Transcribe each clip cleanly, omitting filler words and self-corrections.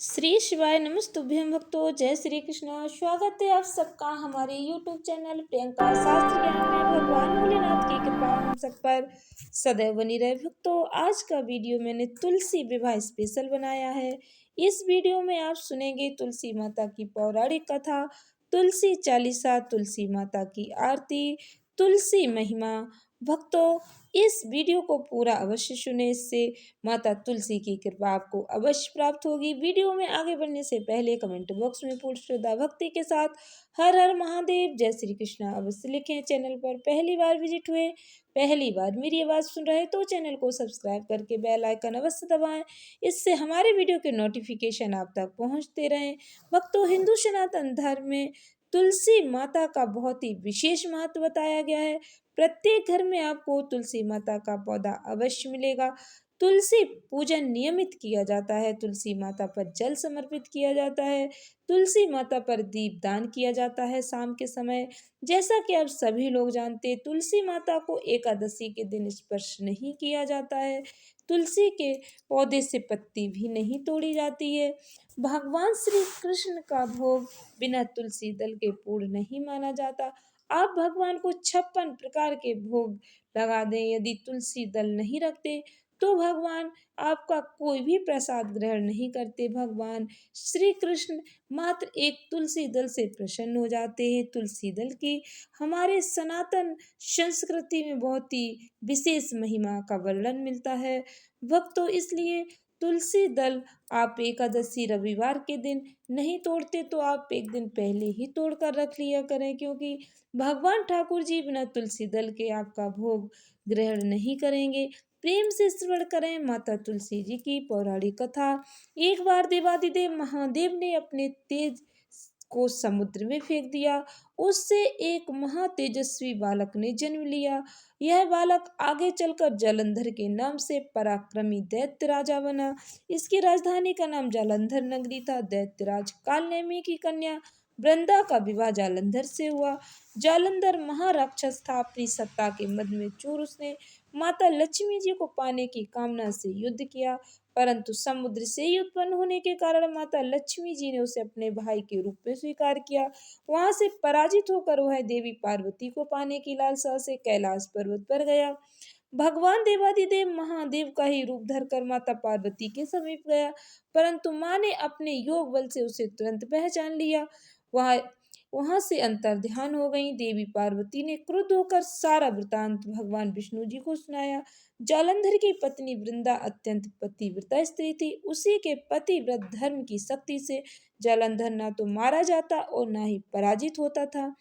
श्री शिवाय नमस्तुभ्यं भक्तों। जय श्री कृष्ण। स्वागत है आप सबका हमारे YouTube चैनल प्रियंका शास्त्र ज्ञान में। भगवान भोलेनाथ की कृपा हम सब पर सदैव बनी रहे। भक्तों, आज का वीडियो मैंने तुलसी विवाह स्पेशल बनाया है। इस वीडियो में आप सुनेंगे तुलसी माता की पौराणिक कथा, तुलसी चालीसा, तुलसी माता की आरती, तुलसी महिमा। भक्तों, इस वीडियो को पूरा अवश्य सुने, इससे माता तुलसी की कृपा आपको अवश्य प्राप्त होगी। वीडियो में आगे बढ़ने से पहले कमेंट बॉक्स में पूर्ण श्रद्धा भक्ति के साथ हर हर महादेव, जय श्री कृष्णा अवश्य लिखें। चैनल पर पहली बार विजिट हुए, पहली बार मेरी आवाज़ सुन रहे तो चैनल को सब्सक्राइब करके बेल आइकन अवश्य दबाएं। इससे हमारे वीडियो के नोटिफिकेशन आप तक पहुंचते रहें। भक्तों, हिंदू सनातन धर्म में तुलसी माता का बहुत ही विशेष महत्व बताया गया है। प्रत्येक घर में आपको तुलसी माता का पौधा अवश्य मिलेगा। तुलसी पूजन नियमित किया जाता है, तुलसी माता पर जल समर्पित किया जाता है, तुलसी माता पर दीप दान किया जाता है शाम के समय। जैसा कि आप सभी लोग जानते हैं, तुलसी माता को एकादशी के दिन स्पर्श नहीं किया जाता है। तुलसी के पौधे से पत्ती भी नहीं तोड़ी जाती है। भगवान श्री कृष्ण का भोग बिना तुलसी दल के पूर्ण नहीं माना जाता। आप भगवान को 56 प्रकार के भोग लगा दें, यदि तुलसी दल नहीं रखते तो भगवान आपका कोई भी प्रसाद ग्रहण नहीं करते। भगवान श्री कृष्ण मात्र एक तुलसी दल से प्रसन्न हो जाते हैं। तुलसी दल की हमारे सनातन संस्कृति में बहुत ही विशेष महिमा का वर्णन मिलता है। भक्तों, इसलिए तुलसी दल आप एकादशी रविवार के दिन नहीं तोड़ते तो आप एक दिन पहले ही तोड़ कर रख लिया करें, क्योंकि भगवान ठाकुर जी बिना तुलसी दल के आपका भोग ग्रहण नहीं करेंगे। प्रेम से श्रवण करें माता तुलसी जी की पौराणिक कथा। एक बार देवादिदेव महादेव ने अपने तेज को समुद्र में फेंक दिया। उससे एक महातेजस्वी बालक ने जन्म लिया। यह बालक आगे चलकर जालंधर के नाम से पराक्रमी दैत्य राजा बना। इसकी राजधानी का नाम जालंधर नगरी था। दैत्यराज कालनेमी की कन्या वृंदा का विवाह जालंधर से हुआ। जालंधर महाराक्षस था। अपनी सत्ता के मद में चूर उसने माता लक्ष्मी जी को पाने की कामना से युद्ध किया, परंतु समुद्र से ही उत्पन्न होने के कारण माता लक्ष्मी जी ने उसे अपने भाई के रूप में स्वीकार किया। वहां से पराजित होकर वह देवी पार्वती को पाने की लालसा से कैलाश पर्वत पर गया। भगवान देवादिदेव महादेव का ही रूप धरकर माता पार्वती के समीप गया, परंतु माँ ने अपने योग बल से उसे तुरंत पहचान लिया। वह वहां से अंतर्ध्यान हो गई। देवी पार्वती ने क्रुद्ध होकर सारा वृतांत भगवान विष्णु जी को सुनाया। जालंधर की पत्नी वृंदा अत्यंत पतिव्रता स्त्री थी। उसी के पतिव्रत धर्म की शक्ति से जालंधर ना तो मारा जाता और ना ही पराजित होता था।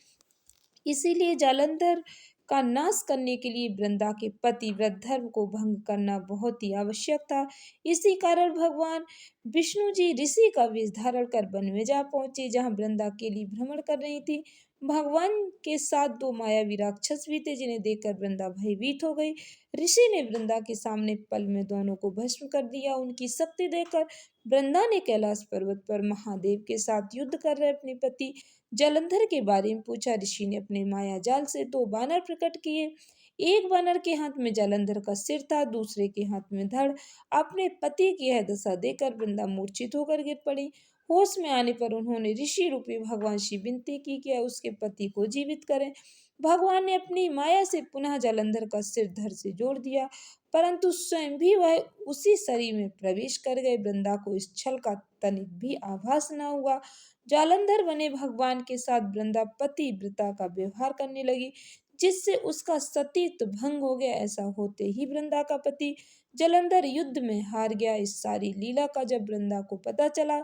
इसीलिए जालंधर का नाश करने के लिए वृंदा के पतिव्रत धर्म को भंग करना बहुत ही आवश्यक था। इसी कारण भगवान विष्णु जी ऋषि का वेश धारण कर वन में जा पहुंचे, जहां वृंदा अकेली भ्रमण कर रही थी। भगवान के साथ दो मायावी राक्षस भी थे, जिन्हें देखकर वृंदा भयभीत हो गई। ऋषि ने वृंदा के सामने पल में दोनों को भस्म कर दिया। उनकी शक्ति देखकर वृंदा ने कैलाश पर्वत पर महादेव के साथ युद्ध कर रहे अपने पति जालंधर के बारे में पूछा। ऋषि ने अपने माया जाल से दो बानर प्रकट किए। एक बानर के हाथ में जालंधर का सिर था, दूसरे के हाथ में धड़। अपने पति की यह दशा देखकर वृंदा मूर्छित होकर गिर पड़ी। होश में आने पर उन्होंने ऋषि रूपी भगवान से विनती की कि उसके पति को जीवित करें। भगवान ने अपनी माया से पुनः जालंधर का सिर धड़ से जोड़ दिया, परंतु स्वयं भी वह उसी शरीर में प्रवेश कर गए। वृंदा को इस छल का तनिक भी आभास न हुआ। जालंधर बने भगवान के साथ वृंदा पतिव्रता का व्यवहार करने लगी, जिससे उसका सतीत्व भंग हो गया। ऐसा होते ही वृंदा का पति जालंधर युद्ध में हार गया। इस सारी लीला का जब वृंदा को पता चला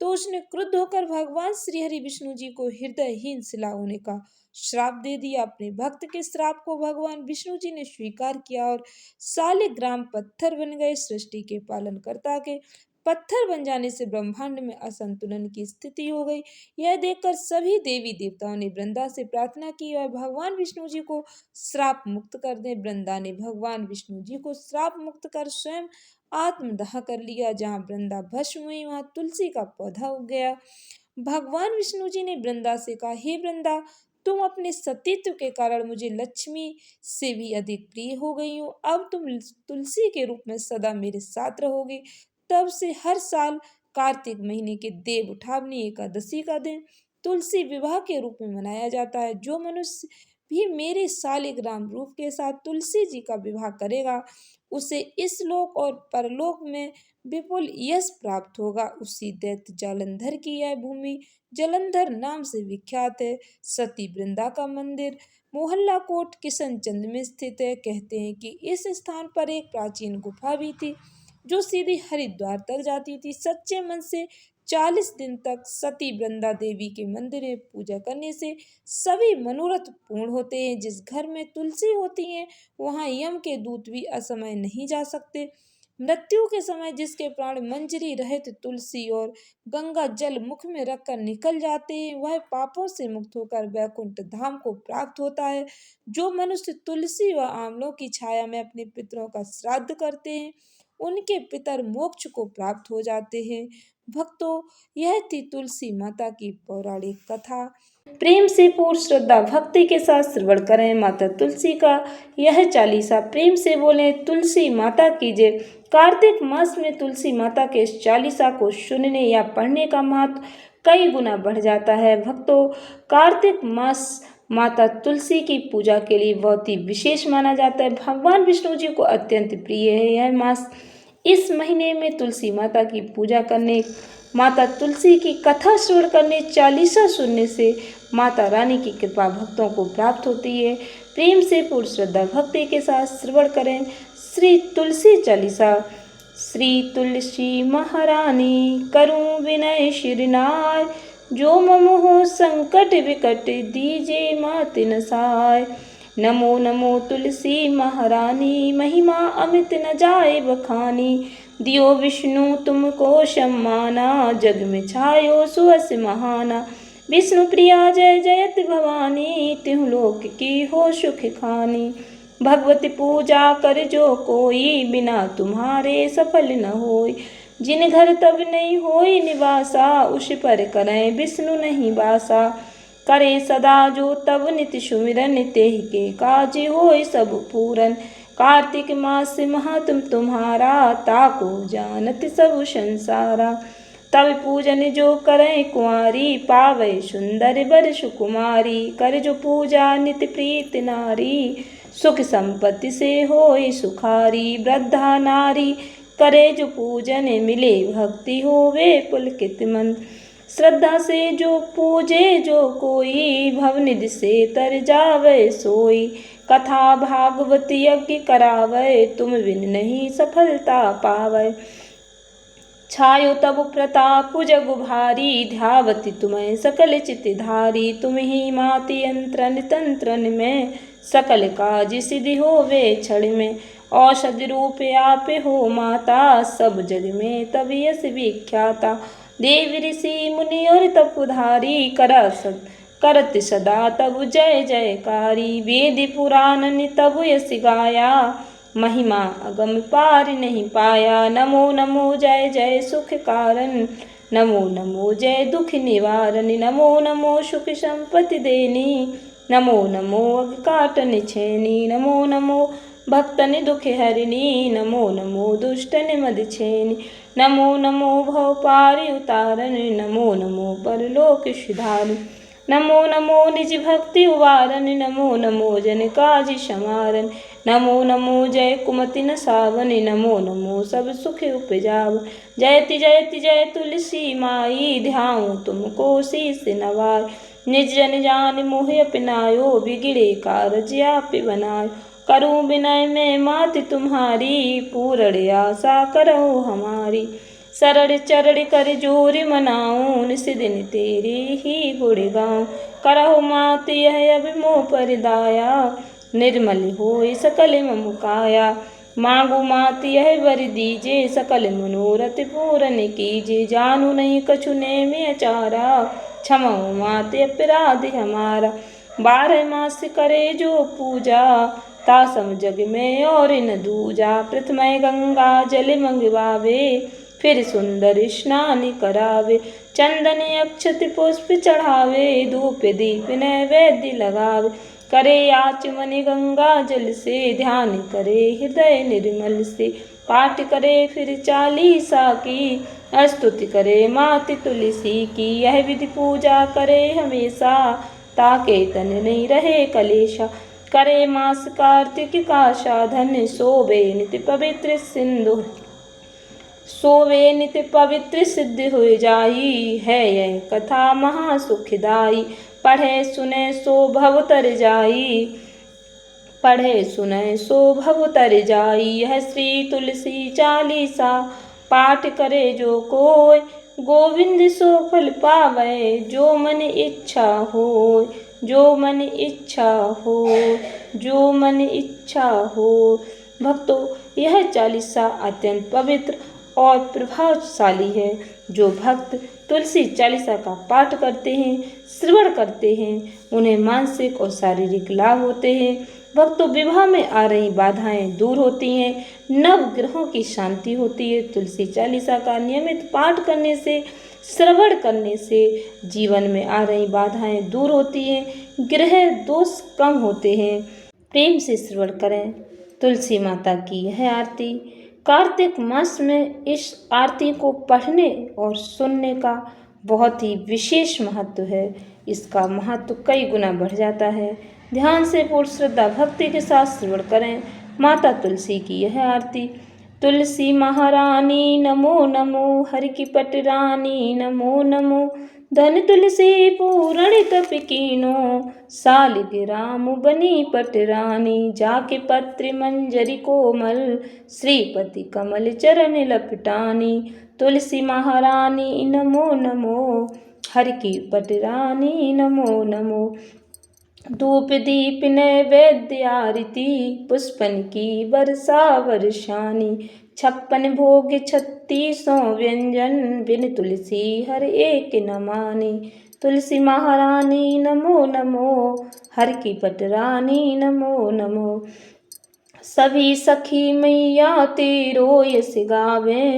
तो उसने क्रुद्ध होकर भगवान श्री हरि विष्णु जी को हृदयहीन शिला होने का श्राप दे दिया। अपने भक्त के श्राप को भगवान विष्णु जी ने स्वीकार किया और सालिग्राम पत्थर बन गए। सृष्टि के पालन करता के पत्थर बन जाने से ब्रह्मांड में असंतुलन की स्थिति हो गई। यह देखकर सभी देवी देवताओं ने वृंदा से प्रार्थना की वह भगवान विष्णु जी को श्राप मुक्त कर दें। वृंदा ने भगवान विष्णु जी को श्राप मुक्त कर स्वयं आत्मदाह कर लिया। जहाँ वृंदा भस्म हुई वहां तुलसी का पौधा उग गया। भगवान विष्णु जी ने वृंदा से कहा, हे वृंदा, तुम अपने सतीत्व के कारण मुझे लक्ष्मी से भी अधिक प्रिय हो गई हो। अब तुम तुलसी के रूप में सदा मेरे साथ रहोगे। तब से हर साल कार्तिक महीने के देव उठावनी एकादशी का दिन तुलसी विवाह के रूप में मनाया जाता है। जो मनुष्य भी मेरे शालिग्राम रूप के साथ तुलसी जी का विवाह करेगा उसे इस लोक और परलोक में विपुल यश प्राप्त होगा। उसी दैत्य जालंधर की यह भूमि जालंधर नाम से विख्यात है। सती वृंदा का मंदिर मोहल्ला कोट किशनचंद में स्थित है। कहते हैं कि इस स्थान पर एक प्राचीन गुफा भी थी जो सीधी हरिद्वार तक जाती थी। सच्चे मन से 40 दिन तक सती वृंदा देवी के मंदिर में पूजा करने से सभी मनोरथ पूर्ण होते हैं। जिस घर में तुलसी होती है वहां यम के दूत भी असमय नहीं जा सकते। मृत्यु के समय जिसके प्राण मंजरी रहित तुलसी और गंगा जल मुख में रखकर निकल जाते हैं वह पापों से मुक्त होकर वैकुंठ धाम को प्राप्त होता है। जो मनुष्य तुलसी व आंवलों की छाया में अपने पितरों का श्राद्ध करते हैं उनके पितर मोक्ष को प्राप्त हो जाते हैं। भक्तों, यह थी तुलसी माता की पौराणिक कथा। प्रेम से पूर्ण श्रद्धा भक्ति के साथ श्रवण करें माता तुलसी का यह चालीसा। प्रेम से बोले तुलसी माता की जय। कार्तिक मास में तुलसी माता के इस चालीसा को सुनने या पढ़ने का महत्व कई गुना बढ़ जाता है। भक्तों, कार्तिक मास माता तुलसी की पूजा के लिए बहुत ही विशेष माना जाता है। भगवान विष्णु जी को अत्यंत प्रिय है यह मास। इस महीने में तुलसी माता की पूजा करने, माता तुलसी की कथा श्रवण करने, चालीसा सुनने से माता रानी की कृपा भक्तों को प्राप्त होती है। प्रेम से पूर्ण श्रद्धा भक्ति के साथ श्रवण करें श्री तुलसी चालीसा। श्री तुलसी महारानी करूं विनय शिरनाय, जो मम हो संकट विकट दीजे मात न साय। नमो नमो तुलसी महारानी, महिमा अमित न जाए बखानी। दियो विष्णु तुमको सम्माना, जग में छायो सुअस महाना। विष्णु प्रिया जय जयत भवानी, तिहु लोक की हो सुख खानी। भगवती पूजा कर जो कोई, बिना तुम्हारे सफल न होय। जिन घर तब नहीं होई निवासा, उस पर करें विष्णु नहीं बासा। करे सदा जो तब नित सुमिरन, तेहि के काज होय सब पूरन। कार्तिक मास महात्म तुम्हारा, ताको जानत सब संसारा। तब पूजन जो करें कुंवारी, पावे सुंदर बर सुकुमारी। कर जो पूजा नित प्रीत नारी, सुख संपत्ति से होय सुखारी। वृद्धा नारी करे जो पूजन, मिले भक्ति होवे पुलकित मन। श्रद्धा से जो पूजे जो कोई, भवनिधि से तर जावे सोई। कथा भागवत यज्ञ करावे, तुम बिन नहीं सफलता पावे। छायो तब प्रताप जग भारी, ध्यावती तुम्हें सकल चितधारी। तुम ही माति यंत्रन तंत्रन में, सकल काज सिद्धि होवे क्षण में। औषधि रूप आप हो माता, सब जग में तब यश विख्याता। देव ऋषि मुनि और तपधारी, करत सदा तब जय जयकारी। वेद पुराण तब यश गाया, महिमा अगम पार नहीं पाया। नमो नमो जय जय सुख कारण, नमो नमो जय दुख निवारण। नमो नमो सुख संपत्ति देनी, नमो नमो अग काटन छेनी। नमो नमो भक्तन दुख हरिणी, नमो नमो दुष्टन मद छेनी। नमो नमो भव पारि उतारन, नमो नमो परलोक सुधारन। नमो नमो निज भक्ति उवारन, नमो नमो जन काज समारन। नमो नमो जय कुमति नसावन, नमो नमो सब सुख उपजाव। जयति जयति जय तुलसी माई, ध्याऊं तुमको शीस नवाय। निज जन जान मोहि अपनायो, बिगड़े कारज आप बनायो। करूं विनय में मात तुम्हारी, पूर्ण आशा करो हमारी। सरड़ चरण कर जोर मनाऊं, निस दिन तेरे ही गुण गाऊं। करहु मात यह अब मोह पर दाया, निर्मल होय सकल मम काया। मांगू मात यह वर दीजे, सकल मनोरथ पूरन कीजे। जानू नहीं कछु नेम अचारा, क्षमाओ मात अपराध हमारा। 12 मास करे जो पूजा, तासम जग में और न दूजा। प्रथम गंगा जल मंगवावे, फिर सुंदर स्नान करावे। चंदन अक्षत पुष्प चढ़ावे, धूप दीप नैवेद्य लगावे। करे आचमन गंगा जल से, ध्यान करे हृदय निर्मल से। पाठ करे फिर चालीसा की, स्तुति करे मात तुलसी की, यह विधि पूजा करे हमेशा, ताके तन नहीं रहे कलेशा। करे मास कार्तिक का साधन, सोवे नित्य पवित्र सिंधु, सोवे नित्य पवित्र सिद्ध हो जाई, है यह कथा महासुखदाई। पढ़े सुने सो भव तर जाई, पढ़े सुने सो भव तर जाई, यह श्री तुलसी चालीसा। पाठ करे जो कोय, गोविंद सो फल पावे, जो मन इच्छा हो, जो मन इच्छा हो, जो मन इच्छा हो। भक्तों, यह चालीसा अत्यंत पवित्र और प्रभावशाली है। जो भक्त तुलसी चालीसा का पाठ करते हैं, श्रवण करते हैं, उन्हें मानसिक और शारीरिक लाभ होते हैं। भक्तों, विवाह में आ रही बाधाएं दूर होती हैं, नव ग्रहों की शांति होती है। तुलसी चालीसा का नियमित पाठ करने से, श्रवण करने से जीवन में आ रही बाधाएं दूर होती हैं, ग्रह दोष कम होते हैं। प्रेम से श्रवण करें तुलसी माता की यह आरती। कार्तिक मास में इस आरती को पढ़ने और सुनने का बहुत ही विशेष महत्व है। इसका महत्व कई गुना बढ़ जाता है। ध्यान से पूर्ण श्रद्धा भक्ति के साथ श्रवण करें माता तुलसी की यह आरती। तुलसी महारानी नमो नमो, हरि की पट रानी नमो नमो, धन तुलसी पूरण तप कीनो, सालिग्राम बनी पट रानी, जाके पत्र मंजरी कोमल, श्रीपति कमल चरण लपटानी। तुलसी महारानी नमो नमो, हरि की पट रानी नमो नमो। धूप दीप नैवेद्य आरती, पुष्पन की वर्षा वर्षानी, 56 भोग 36 व्यंजन, बिन तुलसी हर एक न मानी। तुलसी महारानी नमो नमो, हर की पट रानी नमो नमो। सभी सखी मैया तेरो यस गावे,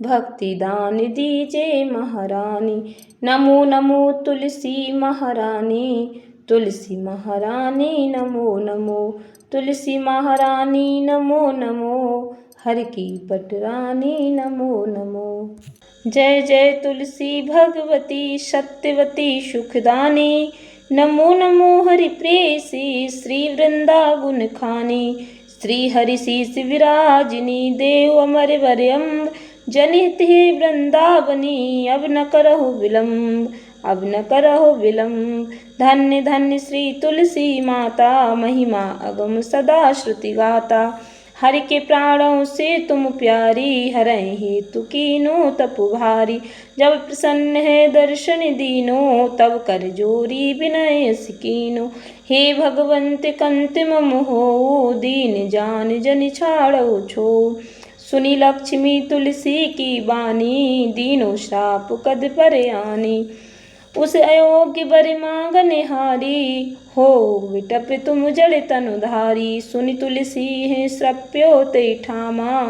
भक्ति दान दीजे महारानी। नमो नमो तुलसी महारानी, तुलसी महारानी नमो नमो, तुलसी महारानी नमो नमो, हर की पट रानी नमो नमो। जय जय तुलसी भगवती सत्यवती सुखदानी, नमो नमो हरि प्रेयसी, श्री वृंदावन खानी। श्री हरि शीस विराजिनी, देव अमर वरयम्ब, जनित ही वृंदावनी, अब न करहु विलम्ब, अब न करहु विलम्ब। धन्य धन्य श्री तुलसी माता, महिमा अगम सदा श्रुति गाता। हरि के प्राणों से तुम प्यारी, हरहि हेतु कीनो तप भारी। जब प्रसन्न है दर्शन दीनो, तब कर जोरी विनय सिकीनो। हे भगवंत कंत मम हो, दीन जान जन छाड़ो छो। सुनी लक्ष्मी तुलसी की बानी, दीनो श्राप कद पर आनी। उस अयोग्य वर मांगने हारी, हो विटप तुम जड़ तनुधारी। सुनि तुलसी है श्रप्यो ते ठामा,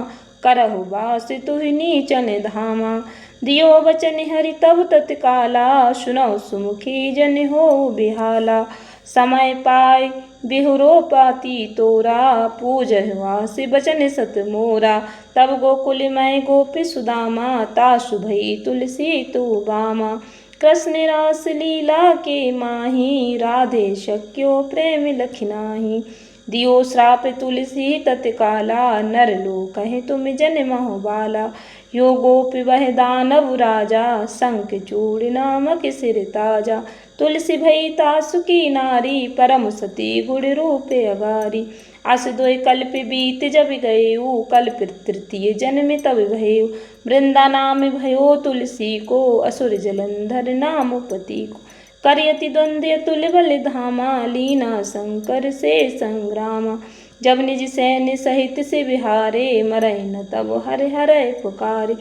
करहु बास तुहि नीचन धामा। दियो वचन हरि तब तत्काला, सुनौ सुमुखी जन हो बिहाला। समय पाय बिहुरो पाती तोरा, पूजहवास बचन सत मोरा। तब गोकुल मैं गोपी सुदामा, तासु भई तुलसी तू बामा। कृष्ण रास लीला के माही, राधे शक्यो प्रेम लखनाही। दियो श्राप तुलसी तत्काला, नर लोक कहे तुम जन्महु बाला। यो गोप वह दानव राजा, शंख चूड़ नामक सिर ताजा। तुलसी भई तासु की नारी, परम सती गुण रूप अगारी। अस दोय कल्प बीत जब गएऊ, कल्प तृतीय जन्म तब भयऊ। वृंदा नाम भयो तुलसी को, असुर जलंधर नाम पति को। करयति द्वंद्व तुल बल धामा, लीना शंकर से संग्रामा। जब निज सैन्य सहित से विहारे, मरई न तब हर हर पुकारे।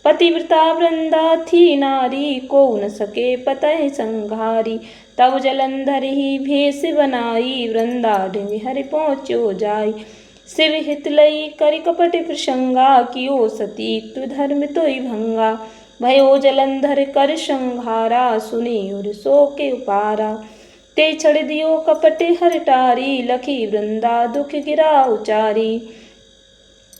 पतिव्रता वृंदा थी नारी, को न सके पतहि संघारी। तब जलंधर ही भेष बनाई, वृंदा ढिंग हरि पहुँचो जाई। शिव हित लई करि कपट प्रसंगा, कियो सती धर्म तोय भंगा। भयो जलंधर कर संहारा, सुनी और सो के उपारा। ते छड़ दियो कपट हर टारी, लखी वृंदा दुख गिरा उचारी।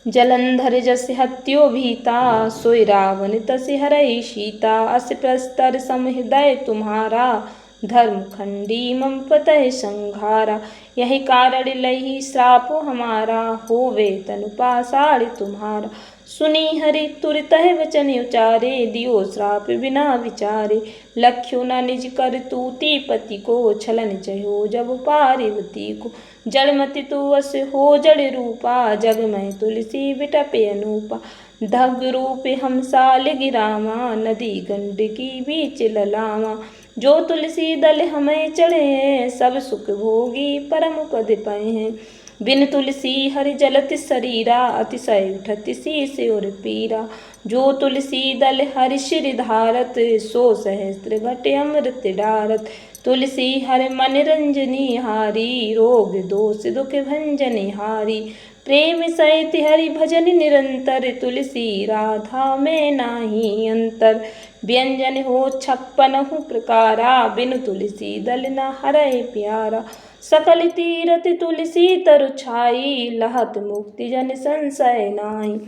जलंधर जस हत्यो भीता, सोई रावण तस हरई सीता। अस प्रस्तर समहृदय तुम्हारा, धर्म खंडी मम पतहि संघारा। यही कारण लही श्राप हमारा, होवे तनु पाषाण तुम्हारा। सुनी हरि तुरतहि वचन उचारे, दियो श्राप बिना विचारे। लख्यो न निज कर तूती पति को, छलन चहो जब पार्वती को। जड़मति तू अस हो जड़ रूपा, जग में तुलसी बिटपे अनूपा। धग रूप हम साल गिरावा, नदी गंडकी बीच ललावा। जो तुलसी दल हमें चढ़े, सब सुख भोगी परम पद पाए हैं। बिन तुलसी हरि जलत शरीरा, अतिशय उठत शीस और पीरा। जो तुलसी दल हरि शिर धारत, सो सहस्त्र घट अमृत डारत। तुलसी हरि मन रंजनी हारी, रोग दोष दुख भंजन हारी। प्रेम सहित हरि भजन निरंतर, तुलसी राधा में नाही अंतर। व्यंजन हो 56 प्रकारा, बिनु तुलसी दल न हरय प्यारा। सकल तीरथ तुलसी तरु छाई, लहत मुक्ति जन संशय नाई।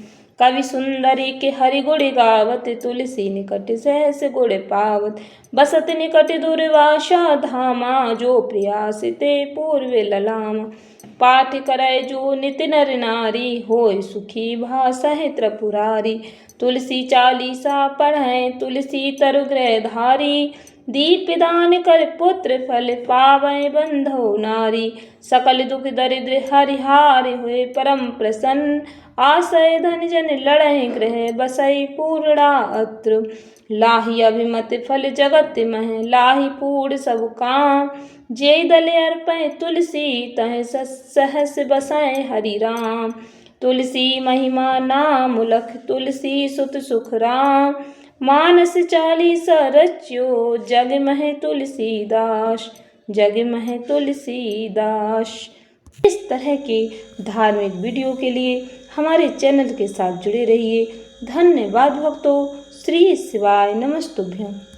कवि सुंदरी के हरि गुण गावत, तुलसी निकट सहस गुण पावत। बसत निकट दुर्वासा धामा, जो प्रयास ते पूर्व ललामा। पाठ करे जो नित नर नारी, होय सुखी भाषहि त्रिपुरारी। तुलसी चालीसा पढ़ै, तुलसी तरु गृह धारी। दीप दान कर पुत्र फल, पावै बंधो नारी। सकल दुख दरिद्र हरिहार, हुए परम प्रसन्न। आशय धन जन लड़ै गृह, बसै पूर्णा अत्र। लाहि अभिमत फल जगत मह, लाहि पूर्ण सब काम। जे दल अर्पै तुलसी, तह सहस बसै हरि राम। तुलसी महिमा नाम लख, तुलसी सुत सुख राम। मानस चालीसा रच्यो, जग मह तुलसीदास, जग मह तुलसीदास। इस तरह के धार्मिक वीडियो के लिए हमारे चैनल के साथ जुड़े रहिए। धन्यवाद भक्तों। श्री शिवाय नमस्तुभ्यं।